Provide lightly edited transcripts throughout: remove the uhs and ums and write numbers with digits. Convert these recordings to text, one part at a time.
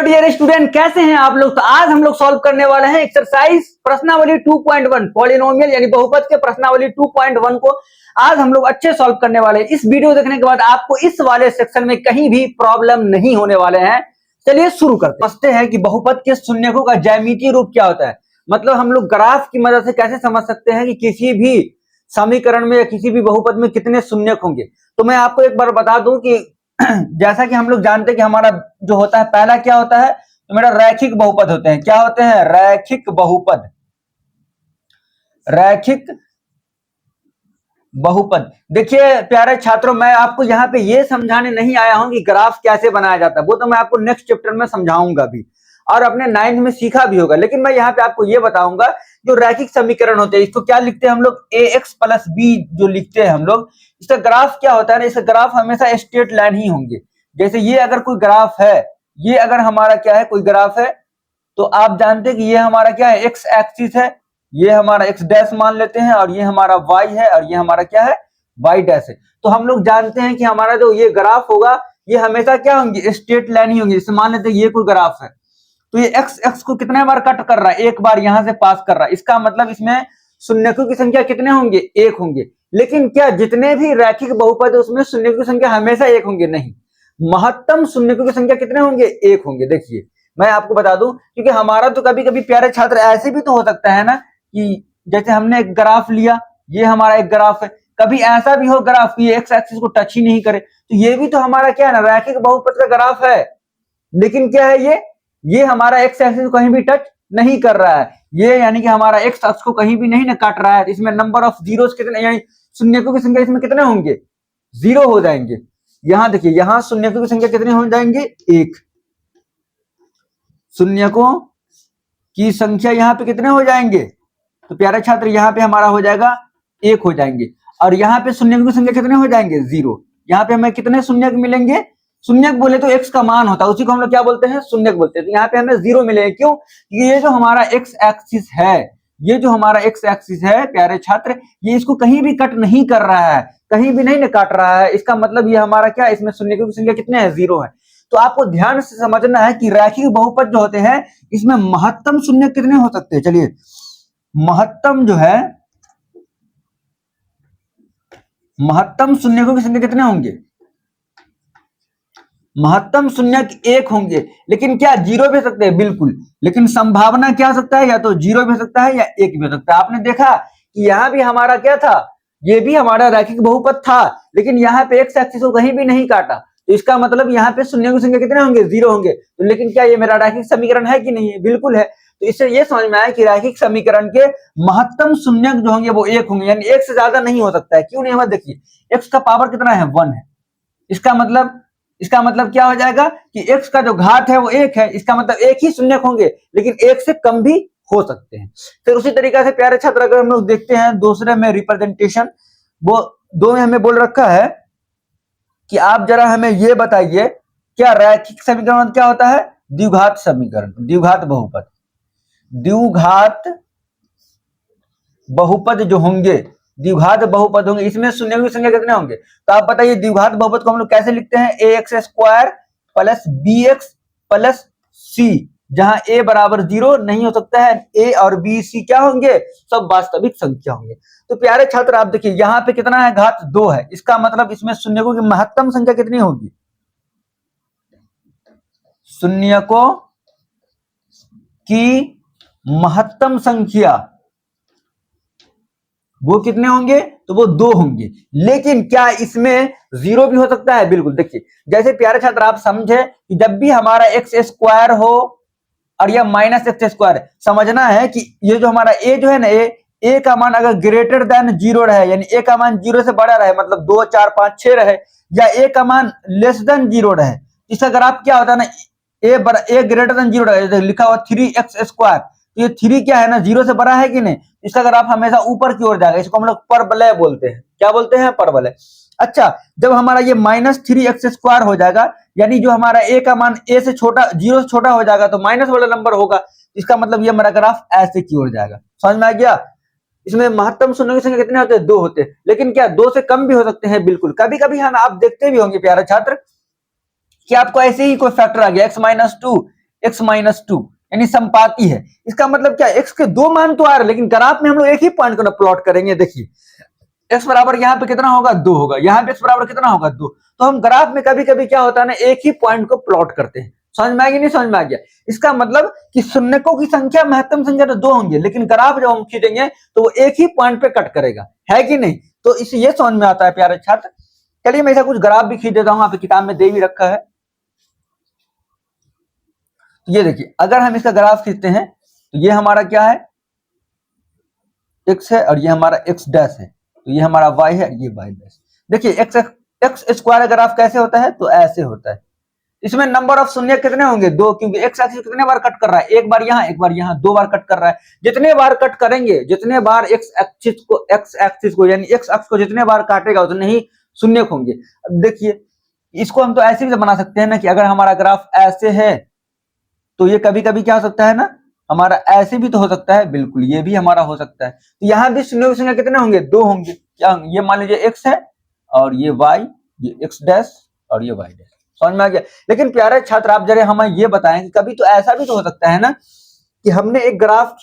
Dear student, कैसे हैं आप लोग। तो आज हम लोग सॉल्व करने वाले हैं एक्सरसाइज प्रश्नावली 2.1 पॉलिनोमियल यानी बहुपद के प्रश्नावली 2.1 को आज हम लोग अच्छे सॉल्व करने वाले हैं। इस वीडियो देखने के बाद आपको इस वाले सेक्शन में कहीं भी प्रॉब्लम नहीं होने वाले हैं। चलिए शुरू करते हैं। समझते हैं कि बहुपद के शून्यकों का ज्यामितीय रूप क्या होता है। मतलब हम लोग ग्राफ की मदद से कैसे समझ सकते हैं कि किसी भी समीकरण में या किसी भी बहुपद में कितने शून्यक होंगे। तो मैं आपको एक बार बता दूं कि जैसा कि हम लोग जानते हैं कि हमारा जो होता है पहला क्या होता है, तो मेरा रैखिक बहुपद होते हैं। क्या होते हैं? रैखिक बहुपद। रैखिक बहुपद। देखिए प्यारे छात्रों, मैं आपको यहाँ पे ये समझाने नहीं आया हूं कि ग्राफ कैसे बनाया जाता है, वो तो मैं आपको नेक्स्ट चैप्टर में समझाऊंगा भी और अपने 9th में सीखा भी होगा। लेकिन मैं यहाँ पे आपको ये बताऊंगा जो रैखिक समीकरण होते हैं इसको क्या लिखते हैं हम लोग, ax प्लस बी जो लिखते हैं हम लोग, इसका ग्राफ क्या होता है ना, इसका ग्राफ हमेशा स्ट्रेट लाइन ही होंगे। जैसे ये अगर कोई ग्राफ है, ये अगर हमारा क्या है कोई ग्राफ है, तो आप जानते हैं कि ये हमारा क्या है, एक्स एक्सिस है, ये हमारा एक्स डैश मान लेते हैं और ये हमारा वाई है और ये हमारा क्या है, वाई डैश है। तो हम लोग जानते हैं कि हमारा जो ये ग्राफ होगा ये हमेशा क्या होंगे, स्ट्रेट लाइन ही होंगे। जैसे मान लेते हैं ये कोई ग्राफ है, तो ये एक्स एक्स को कितने बार कट कर रहा है, एक बार यहां से पास कर रहा है। इसका मतलब इसमें शून्यकों की संख्या कितने होंगे, एक होंगे। लेकिन क्या जितने भी रैखिक बहुपद है उसमें शून्यकों की संख्या हमेशा एक होंगे? नहीं, महत्तम शून्यकों की संख्या कितने होंगे, एक होंगे। देखिए मैं आपको बता दूं, क्योंकि हमारा तो कभी कभी प्यारे छात्र ऐसे भी तो हो सकता है ना कि जैसे हमने एक ग्राफ लिया, ये हमारा एक ग्राफ है, कभी ऐसा भी हो ग्राफ ये एक्स एक्सिस को टच ही नहीं करे, तो ये भी तो हमारा क्या है ना, रैखिक बहुपद का ग्राफ है। लेकिन क्या है ये हमारा एक्स एक्सिस को कहीं भी टच नहीं कर रहा है, ये यानी कि हमारा एक्स अक्ष को कहीं भी नहीं ना काट रहा है। इसमें नंबर ऑफ जीरोस कितने, यानी शून्यकों की संख्या इसमें कितने होंगे, जीरो हो जाएंगे। यहां देखिए, यहां शून्यकों की संख्या कितने हो जाएंगे, एक। शून्यकों की संख्या यहाँ पे कितने हो जाएंगे, तो प्यारे छात्र यहाँ पे हमारा हो जाएगा एक हो जाएंगे। और यहाँ पे शून्यकों की संख्या कितने हो जाएंगे, जीरो। यहाँ पे हमें कितने शून्यक मिलेंगे, शून्यक बोले तो एक्स का मान होता है, उसी को हम लोग क्या बोलते हैं, शून्यक बोलते हैं। तो यहाँ पे हमें जीरो मिलेंगे। क्यों? क्योंकि ये जो हमारा एक्स एक्सिस है, ये जो हमारा एक्स एक्सिस है प्यारे छात्र, ये इसको कहीं भी कट नहीं कर रहा है, कहीं भी नहीं काट रहा है। इसका मतलब ये हमारा क्या, इसमें शून्यकों की संख्या कितने हैं, जीरो है। तो आपको ध्यान से समझना है कि रैखिक बहुपद जो होते हैं इसमें महत्तम शून्य कितने हो सकते हैं। चलिए, महत्तम जो है, महत्तम शून्यकों की संख्या कितने होंगे, महत्तम शून्यक एक होंगे। लेकिन क्या जीरो भी हो सकते हैं, बिल्कुल। लेकिन संभावना क्या हो सकता है, या तो जीरो भी हो सकता है या एक भी हो सकता है। आपने देखा कि यहां भी हमारा क्या था, ये भी हमारा रैखिक बहुपद था, लेकिन यहाँ पे एक्स एक्सिस को कहीं भी नहीं काटा, तो इसका मतलब यहाँ पे शून्य की संख्या कितने होंगे, जीरो होंगे। तो लेकिन क्या ये मेरा रैखिक समीकरण है कि नहीं है, बिल्कुल है। तो इससे ये समझ में आया कि रैखिक समीकरण के महत्तम शून्यक जो होंगे वो एक होंगे, यानी एक से ज्यादा नहीं हो सकता है। क्यों नहीं होगा, देखिए एक्स का पावर कितना है, 1 है। इसका मतलब क्या हो जाएगा कि x का जो घात है वो एक है, इसका मतलब एक ही शून्यक होंगे, लेकिन एक से कम भी हो सकते हैं। फिर उसी तरीके से प्यारे छात्र अगर हम लोग देखते हैं दूसरे में रिप्रेजेंटेशन, वो दो में हमें बोल रखा है कि आप जरा हमें ये बताइए क्या रैखिक समीकरण क्या होता है, द्विघात समीकरण, द्विघात बहुपद। द्विघात बहुपद जो होंगे, द्विघात बहुपद होंगे, इसमें शून्य की संख्या कितने होंगे। तो आप बताइए द्विघात बहुपद को हम लोग कैसे लिखते हैं, a x square plus b x plus c, जहां ए बराबर जीरो नहीं हो सकता है, ए और बी सी क्या होंगे, सब वास्तविक संख्या होंगे। तो प्यारे छात्र आप देखिए यहाँ पे कितना है, घात 2 है। इसका मतलब इसमें शून्यकों की महत्तम संख्या कितनी होगी, शून्यकों की महत्तम संख्या वो कितने होंगे, तो वो 2 होंगे। लेकिन क्या इसमें जीरो भी हो सकता है, बिल्कुल। देखिए जैसे प्यारे छात्र आप समझे कि जब भी हमारा एक्स स्क्वायर हो और यह माइनस एक्स स्क्वायर, समझना है कि ये जो हमारा ए जो है ना, ए का मान अगर ग्रेटर देन जीरो रहे, यानी ए का मान जीरो से बड़ा रहे, मतलब 2 4 5 6 रहे, या ए का मान लेस देन जीरो रहे, इसका ग्राफ क्या होता है ना, ए ग्रेटर देन जीरो रहे, लिखा हुआ 3x स्क्वायर, तो ये 3 क्या है ना, जीरो से बड़ा है कि नहीं, इसका ग्राफ हमेशा ऊपर की ओर जाएगा। इसको हम लोग परवलय बोलते हैं। क्या बोलते हैं, परवलय। अच्छा, जब हमारा ये -3x स्क्वायर हो जाएगा, यानी जो हमारा ए का मान ए से छोटा, जीरो से छोटा हो जाएगा, तो माइनस वाला नंबर होगा, इसका मतलब ये हमारा ग्राफ ऐसे की ओर जाएगा। समझ में आ गया। इसमें महत्तम शून्य की संख्या कितने होते हैं, 2 होते हैं। लेकिन क्या 2 से कम भी हो सकते हैं, बिल्कुल। कभी कभी हम आप देखते भी होंगे प्यारे छात्र कि आपको ऐसे ही कोई फैक्टर आ गया, x-2 x माइनस टू, यानी समपाती है। इसका मतलब क्या, x के दो मान तो आ रहे, लेकिन ग्राफ में हम लोग एक ही पॉइंट को ना प्लॉट करेंगे। देखिए x बराबर यहाँ पे कितना होगा, 2 होगा, यहाँ पे x बराबर कितना होगा, 2। तो हम ग्राफ में कभी कभी क्या होता है ना, एक ही पॉइंट को प्लॉट करते हैं। समझ में आ गया, नहीं समझ में आ गया? इसका मतलब कि शून्यकों की संख्या, महत्तम संख्या तो 2 होंगे, लेकिन ग्राफ जब हम खींचेंगे तो वो एक ही पॉइंट पे कट करेगा, है कि नहीं? तो इसे ये समझ में आता है प्यारे छात्र। चलिए मैं ऐसा कुछ ग्राफ भी खींच देता हूं, आपकी किताब में दे भी रखा है। ये देखिए, अगर हम इसका ग्राफ खींचते हैं तो ये हमारा क्या है, x है, और ये हमारा x डैश है, तो ये हमारा y है, ये y डैश। देखिए x स्क्वायर ग्राफ कैसे होता है, तो ऐसे होता है। इसमें नंबर ऑफ शून्य कितने होंगे, 2, क्योंकि x एक्सिस कितने बार कट कर रहा है, एक बार यहाँ एक बार यहाँ, 2 बार कट कर रहा है। जितने बार कट करेंगे, जितने बार x एक्सिस को यानी x अक्ष को जितने बार काटेगा उतने ही शून्य होंगे। अब देखिए इसको हम तो ऐसे भी बना सकते हैं ना, कि अगर हमारा ग्राफ ऐसे है तो ये कभी कभी क्या हो सकता है ना, हमारा ऐसे भी तो हो सकता है, बिल्कुल ये भी हमारा हो सकता है। तो यहाँ भी शून्य कितने होंगे, 2 होंगे। क्या होंगे, ये मान लीजिए x है, और ये y, ये x डैश, और ये y डैश। समझ में आ गया? लेकिन प्यारे छात्र आप जरा हमें ये बताएं कि कभी तो ऐसा भी तो हो सकता है ना, कि हमने एक ग्राफ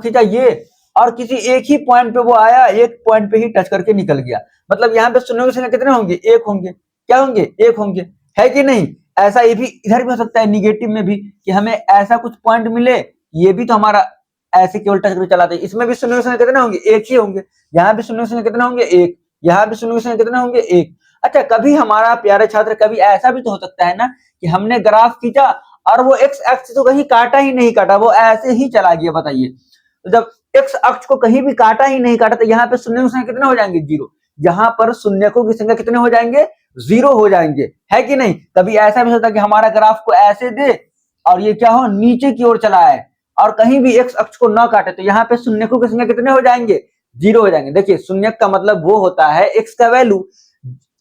खींचा ये, और किसी एक ही पॉइंट पे वो आया, एक पॉइंट पे ही टच करके निकल गया। मतलब यहाँ पे शून्य की संख्या कितने होंगे, 1 होंगे। क्या होंगे, 1 होंगे, है कि नहीं? ऐसा ये भी इधर भी हो सकता है, निगेटिव में भी, कि हमें ऐसा कुछ पॉइंट मिले, ये भी तो हमारा ऐसे केवल टच करके चलाते हैं, इसमें भी शून्य की संख्या कितने होंगे, 1 ही होंगे। यहाँ भी शून्य की संख्या कितने होंगे, 1, यहाँ भी शून्य की संख्या कितने होंगे, 1। अच्छा, कभी हमारा प्यारे छात्र, कभी ऐसा भी तो हो सकता है ना, कि हमने ग्राफ खींचा और वो x एक्सिस को कहीं काटा ही नहीं काटा, वो ऐसे ही चला गया। बताइए, तो जब x अक्ष को कहीं भी काटा ही नहीं काटा, तो यहाँ पे शून्य की संख्या कितने हो जाएंगे, 0। यहाँ पर शून्यकों की संख्या कितने हो जाएंगे, 0 हो जाएंगे, है कि नहीं? कभी ऐसा भी होता है कि हमारा ग्राफ को ऐसे दे और ये क्या हो, नीचे की ओर चला है, और कहीं भी x अक्ष को न काटे, तो यहाँ पे शून्यकों की संख्या कितने हो जाएंगे, 0 हो जाएंगे। देखिए शून्यक का मतलब वो होता है, x का वैल्यू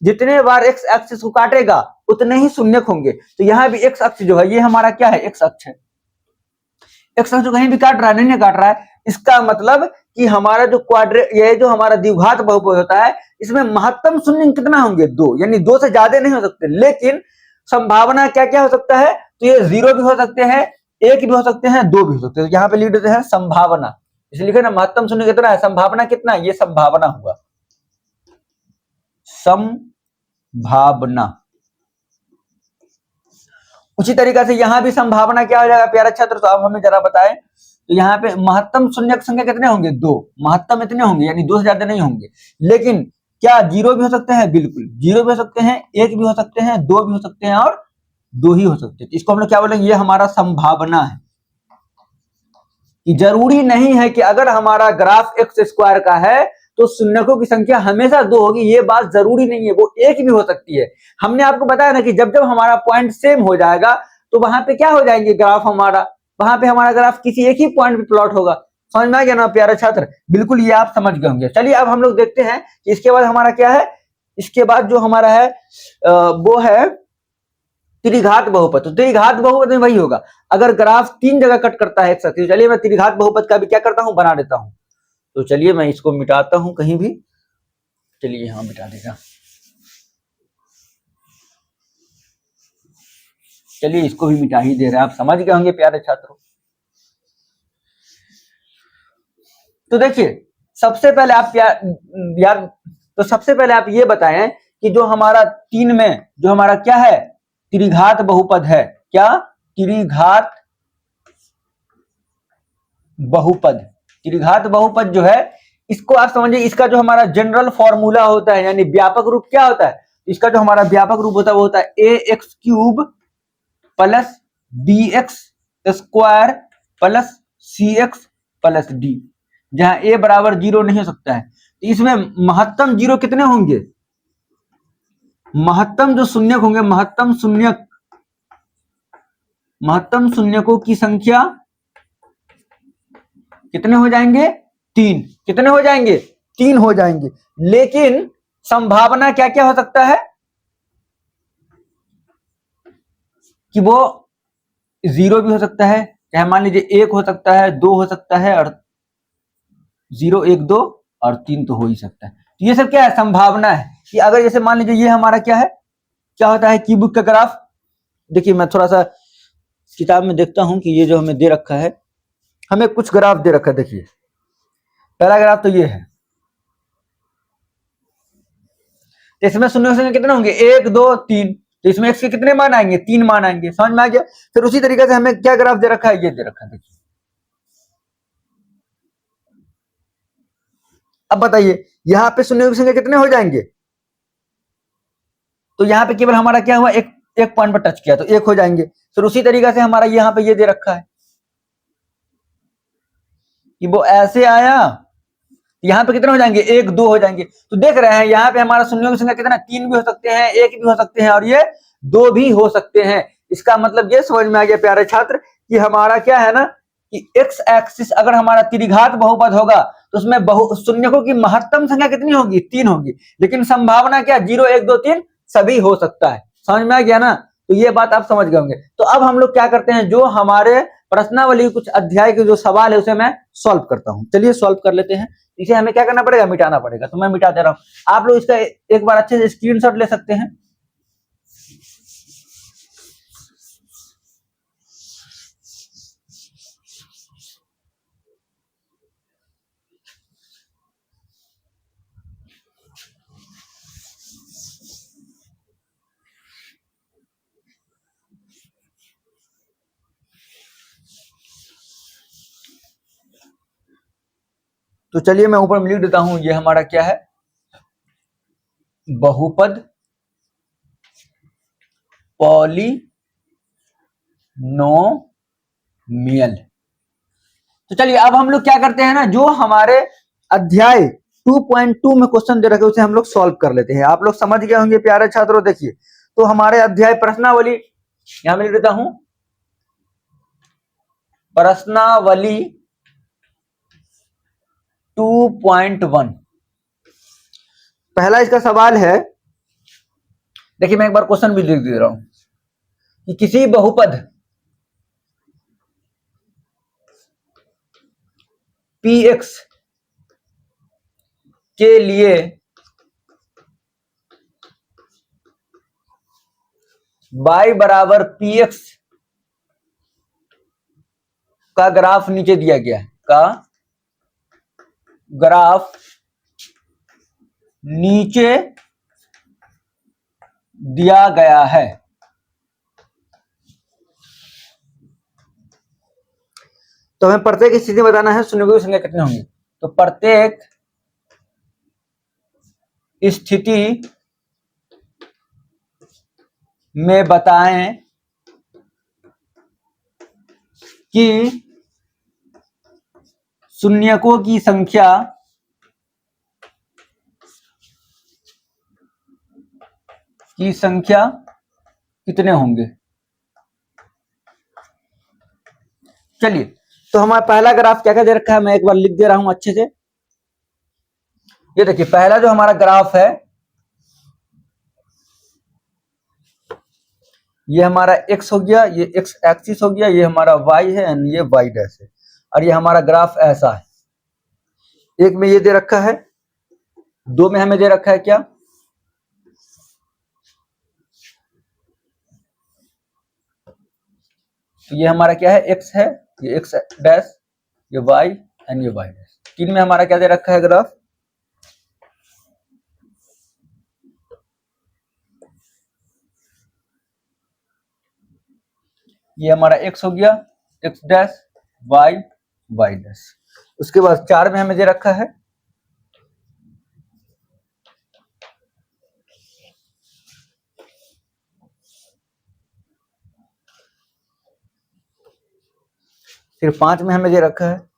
जितने बार x एक्सिस को काटेगा उतने ही शून्यक होंगे। तो यहाँ भी x अक्ष जो है, ये हमारा क्या है, x अक्ष है। x अक्ष कहीं भी काट रहा है, नहीं काट रहा है, इसका मतलब कि हमारा जो ये जो हमारा द्विघात बहुपद होता है, इसमें महत्तम शून्य कितना होंगे, 2, यानी 2 से ज्यादा नहीं हो सकते। लेकिन संभावना क्या क्या हो सकता है, तो ये 0 भी हो सकते हैं, 1 भी हो सकते हैं, 2 भी हो सकते हैं। यहाँ पे लिख देते हैं संभावना, इसलिए लिखे ना महत्तम शून्य कितना है, संभावना कितना, ये संभावना हुआ, संभावना। उसी तरीके से यहाँ भी संभावना क्या हो जाएगा प्यारे छात्र, तो आप हमें जरा बताएं। तो यहाँ पे महत्तम शून्य की संख्या कितने होंगे, 2, महत्तम इतने होंगे, यानी 2 से ज्यादा नहीं होंगे। लेकिन क्या 0 भी हो सकते हैं, बिल्कुल 0 भी हो सकते हैं, 1 भी हो सकते हैं, 2 भी हो सकते हैं, और 2 ही हो सकते हैं। तो इसको हम लोग क्या बोलेंगे, ये हमारा संभावना है। कि जरूरी नहीं है कि अगर हमारा ग्राफ x स्क्वायर का है तो शून्यकों की संख्या हमेशा 2 होगी, ये बात जरूरी नहीं है, वो 1 भी हो सकती है। हमने आपको बताया ना कि जब जब हमारा पॉइंट सेम हो जाएगा तो वहां पे क्या हो जाएंगे ग्राफ हमारा, वहां पे हमारा ग्राफ किसी एक ही पॉइंट पे प्लॉट होगा। समझ में आ गया ना प्यारे छात्र, बिल्कुल ये आप समझ गए होंगे। चलिए अब हम लोग देखते हैं कि इसके बाद हमारा क्या है, इसके बाद जो हमारा है वो है त्रिघात बहुपद। तो त्रिघात बहुपद में वही होगा, अगर ग्राफ 3 जगह कट करता है एक साथ। चलिए मैं त्रिघात बहुपद का भी क्या करता हूं, बना देता हूं। तो चलिए मैं इसको मिटाता हूं कहीं भी, चलिए यहां मिटा देगा। चलिए इसको भी मिटा ही दे रहे हैं, आप समझ गए होंगे प्यारे छात्रों। तो देखिए सबसे पहले आप यार तो सबसे पहले आप ये बताएं कि जो हमारा 3 में जो हमारा क्या है, त्रिघात बहुपद है, क्या त्रिघात बहुपद। त्रिघात बहुपद जो है, इसको आप समझिए, इसका जो हमारा जनरल फॉर्मूला होता है, यानी व्यापक रूप क्या होता है, इसका जो हमारा व्यापक रूप होता है वो होता है ax³ plus bx square plus cx plus d, जहां a बराबर 0 नहीं हो सकता है। तो इसमें महत्तम 0 कितने होंगे, महत्तम जो शून्यक होंगे, महत्तम शून्यकों की संख्या कितने हो जाएंगे, 3। कितने हो जाएंगे, 3 हो जाएंगे। लेकिन संभावना क्या क्या हो सकता है, कि वो 0 भी हो सकता है, चाहे मान लीजिए 1 हो सकता है, 2 हो सकता है, और 0 1 2 और 3 तो हो ही सकता है। तो ये सब क्या है, संभावना है। कि अगर जैसे मान लीजिए ये हमारा क्या है, क्या होता है क्यूबिक का ग्राफ? देखिए मैं थोड़ा सा किताब में देखता हूं कि ये जो हमें दे रखा है, हमें कुछ ग्राफ दे रखा है। देखिए पहला ग्राफ तो ये है, इसमें शून्य की संख्या कितने होंगे? 1 2 3। तो इसमें x के कितने मान आएंगे? 3 मान आएंगे। समझ में आ गया? फिर उसी तरीके से हमें क्या ग्राफ दे रखा है? ये दे रखा है। देखिए अब बताइए यहां पे शून्य की संख्या कितने हो जाएंगे? तो यहाँ पे केवल हमारा क्या हुआ, एक पॉइंट पर टच किया तो 1 हो जाएंगे। फिर उसी तरीके से हमारा यहाँ पे ये दे रखा है कि वो ऐसे आया, यहाँ पे कितने हो जाएंगे? 1 2 हो जाएंगे। तो देख रहे हैं यहाँ पे हमारा शून्यों की संख्या कितना? 3 भी हो सकते हैं, 1 भी हो सकते हैं और ये 2 भी हो सकते हैं। इसका मतलब ये समझ में आ गया प्यारे छात्र कि हमारा क्या है ना कि एक्स एक्सिस अगर हमारा त्रिघात बहुपद होगा तो उसमें शून्यकों की महत्तम संख्या कितनी होगी? 3 होगी। लेकिन संभावना क्या? 0 1 2 3 सभी हो सकता है। समझ में आ गया ना? तो ये बात आप समझ गए होंगे। तो अब हम लोग क्या करते हैं, जो हमारे प्रश्नावली कुछ अध्याय के जो सवाल है उसे मैं सॉल्व करता हूं। चलिए सॉल्व कर लेते हैं। इसे हमें क्या करना पड़ेगा? मिटाना पड़ेगा। तो मैं मिटा दे रहा हूं, आप लोग इसका एक बार अच्छे से स्क्रीनशॉट ले सकते हैं। तो चलिए मैं ऊपर में लिख देता हूं, ये हमारा क्या है? बहुपद पॉलीनोमियल। तो चलिए अब हम लोग क्या करते हैं ना, जो हमारे अध्याय 2.2 में क्वेश्चन दे रखे उसे हम लोग सॉल्व कर लेते हैं। आप लोग समझ गए होंगे प्यारे छात्रों। देखिए तो हमारे अध्याय प्रश्नावली यहां में लिख देता हूं, प्रश्नावली 2.1। पहला इसका सवाल है, देखिए मैं एक बार क्वेश्चन भी लिख दे रहा हूं कि किसी बहुपद px के लिए y बराबर px का ग्राफ नीचे दिया गया है, का ग्राफ नीचे दिया गया है। तो हमें प्रत्येक स्थिति बताना है शून्य की संख्या कितनी होंगी। तो प्रत्येक स्थिति में बताएं कि शून्यकों की संख्या कितने होंगे। चलिए तो हमारा पहला ग्राफ क्या क्या दे रखा है, मैं एक बार लिख दे रहा हूं अच्छे से। ये देखिए पहला जो हमारा ग्राफ है, ये हमारा x हो गया, ये x एक्सिस हो गया, ये हमारा y है एंड ये y डैश है। और ये हमारा ग्राफ ऐसा है। एक में ये दे रखा है, दो में हमें दे रखा है क्या? तो ये हमारा क्या है? x है, ये x डैश, ये y एंड ये y डैश। तीन में हमारा क्या दे रखा है ग्राफ? ये हमारा x हो गया, x dash, y y dash. उसके बाद चार में हमें दे रखा है फिर पांच में हमें दे रखा है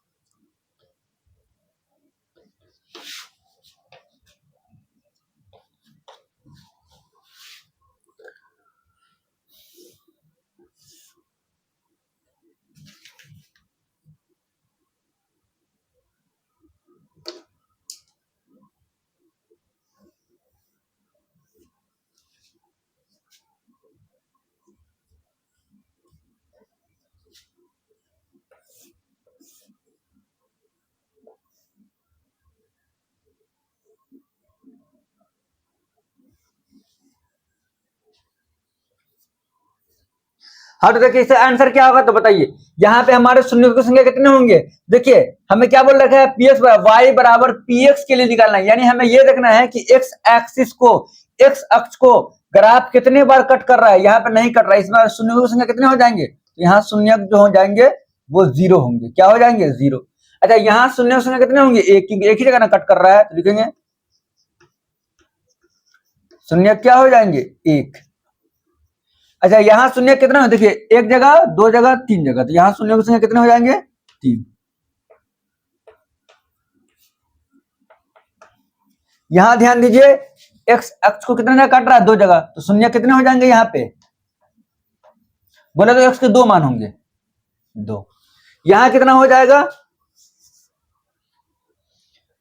हाँ तो देखिए इसका आंसर क्या होगा तो बताइए। यहाँ पे हमारे शून्य की संख्या कितने होंगे, देखिए हमें क्या बोल रखा है, पीएक्स वाई बराबर पीएक्स के लिए निकालना है, यानी हमें ये देखना है कि एक्स एक्सिस को, एक्स अक्ष को ग्राफ कितने बार कट कर रहा है, यहाँ पे नहीं कट रहा है, इसमें शून्य की संख्या कितने हो जाएंगे, तो यहाँ शून्य जो हो जाएंगे वो 0 होंगे, क्या हो जाएंगे 0। अच्छा यहाँ शून्य की संख्या कितने होंगे, एक, क्योंकि एक ही जगह ना कट कर रहा है, तो लिखेंगे शून्य क्या हो जाएंगे 1। अच्छा यहाँ शून्य कितना हो, देखिए एक जगह, दो जगह, तीन जगह, तो यहाँ शून्य की संख्या कितने हो जाएंगे 3। यहां ध्यान दीजिए एक्स अक्ष को कितने जगह काट रहा है, 2 जगह, तो शून्य कितने हो जाएंगे यहाँ पे, बोले तो एक्स के 2 मान होंगे 2। यहां कितना हो जाएगा,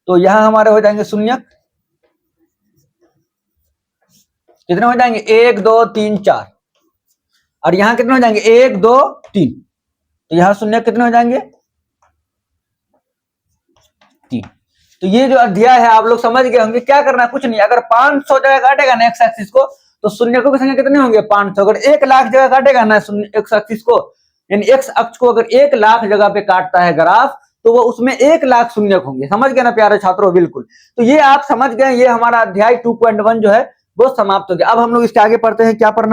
तो यहां हमारे हो जाएंगे शून्य, कितने हो जाएंगे 1 2 3 4, और यहां कितने हो जाएंगे 1 2 3, तो यहां शून्य कितने हो जाएंगे 3। तो ये जो अध्याय है आप लोग समझ गए होंगे, क्या करना है कुछ नहीं, अगर 500 जगह काटेगा ना एक्स एक्सिस को, तो शून्य की संख्या कितने होंगे 500। अगर 1 लाख जगह काटेगा ना एक्स एक्सिस को, यानी एक्स अक्ष को अगर 1 लाख जगह पे काटता है ग्राफ, तो वो उसमें 1 लाख शून्य होंगे, समझ गए ना प्यारे छात्रों, बिल्कुल। तो ये आप समझ गए, ये हमारा अध्याय 2.1 जो है वो समाप्त हो गया। अब हम लोग इसके आगे पढ़ते हैं, क्या पढ़ना है।